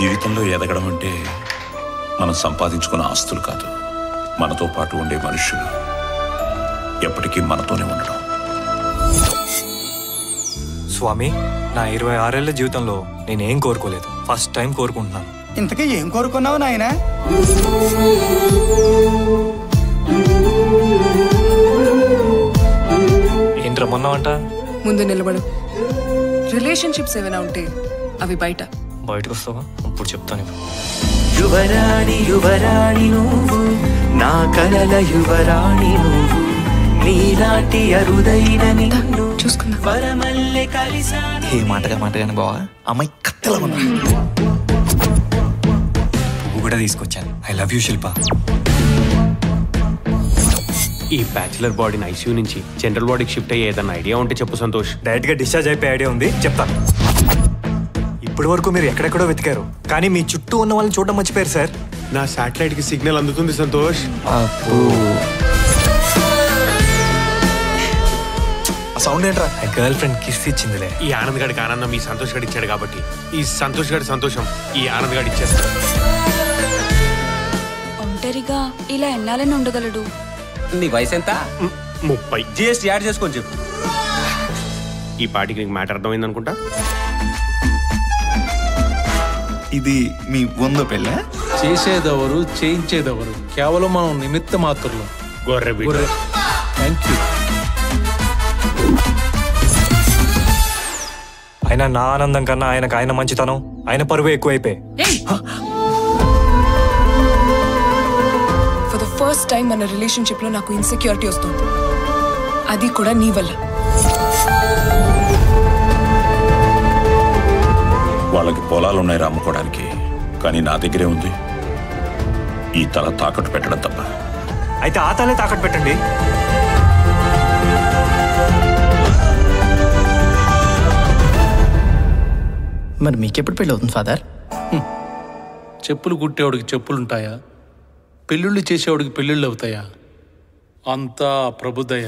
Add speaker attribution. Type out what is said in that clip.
Speaker 1: జీవితంలో ఎదగడం అంటే మనం సంపాదించుకున్న ఆస్తులు కాదు, మనతో పాటు ఉండే మనుషులు ఎప్పటికీ మనతోనే ఉండడం.
Speaker 2: స్వామి, నా 26 ఏళ్ల జీవితంలో నేనేం కోరుకోలేదు, ఫస్ట్ టైం కోరుకుంటున్నాను.
Speaker 3: ఇంతకీ ఏం కోరుకున్నావు నాయనా?
Speaker 2: ఏంటి రమ్మన్నావంట?
Speaker 4: ముందు నిలబడు. రిలేషన్షిప్స్ ఏమైనా ఉంటే అవి
Speaker 2: బయటకు వస్తావా? ఇప్పుడు చెప్తాను.
Speaker 5: యువరాణి యువరాణి నువ్వు, నా కలల యువరాణి నువ్వు, నీలాంటి అరుదైన నిన్ను
Speaker 4: చూసుకుందా
Speaker 5: వరమల్లె కలిసాను.
Speaker 6: ఏ మాటగానే బావా, అమ్మాయి కత్తెలా ఉన్నా.
Speaker 2: పువ్వు కూడా తీసుకొచ్చాను. ఐ లవ్ యూ శిల్ప.
Speaker 7: ఈ బ్యాచిలర్ బాడీని ఐసీయూ నుంచి జనరల్ బాడీకి షిఫ్ట్ అయ్యే ఏదన్నా ఐడియా ఉంటే చెప్పు సంతోష్.
Speaker 2: డైరెక్ట్ గా డిశ్చార్జ్ అయిపోయే ఐడియా ఉంది, చెప్తాను. ఇప్పటి వరకు మీరు ఎక్కడెక్కడో వెతికారు, కానీ మీ చుట్టూ ఉన్న వాళ్ళని చూడడం మర్చిపోయారు సార్.
Speaker 7: నా శాటిలైట్ కి సిగ్నల్ అందుతుంది సంతోష్.
Speaker 6: సౌండ్ ఏంట్రా?
Speaker 2: గర్ల్ ఫ్రెండ్ కిస్ ఇచ్చిందిలే.
Speaker 7: ఈ ఆనంద్ గడికి ఆనందం ఈ సంతోష్ గడి ఇచ్చాడు కాబట్టి ఈ సంతోష్ గడి సంతోషం ఈ ఆనంద్ గడి ఇచ్చేస్తాడు.
Speaker 8: ఒంటరిగా ఇలా ఎన్నాలని ఉండగలడు?
Speaker 9: నీ వయసు ఎంత?
Speaker 7: 30.
Speaker 9: జిఎస్టీ యాడ్ చేసుకొని చెప్పు.
Speaker 7: ఈ పార్టీకి నీకు మ్యాటర్ అర్థమైంది అనుకుంటా.
Speaker 6: ఇది మీ వందో పెళ్ళ?
Speaker 10: చేసేదెవరు, చేయించేదెవరు? కేవలం మనం నిమిత్త మాత్రులు.
Speaker 7: గొర్రె బిడ్డ.
Speaker 10: Thank you.
Speaker 2: అయినా నా ఆనందం కన్నా ఆయన మంచితనం, ఆయన పరువు ఎక్కువైపోయి.
Speaker 4: ఫర్ ద ఫస్ట్ టైం మన రిలేషన్షిప్ లో నాకు ఇన్సెక్యూరిటీ వస్తుంది, అది కూడా నీ వల్ల.
Speaker 1: వాళ్ళకి పొలాలున్నాయి అమ్ముకోవడానికి, కానీ నా దగ్గరే ఉంది ఈ తల తాకట్టు పెట్టడం తప్ప.
Speaker 2: అయితే ఆ తలే తాకట్టు పెట్టండి.
Speaker 3: మరి మీకెప్పుడు పెళ్ళి అవుతుంది ఫాదర్?
Speaker 10: చెప్పులు కుట్టేవాడికి చెప్పులుంటాయా? పెళ్ళిళ్ళు చేసేవాడికి పెళ్ళిళ్ళు అవుతాయా? అంతా ప్రభుదయ.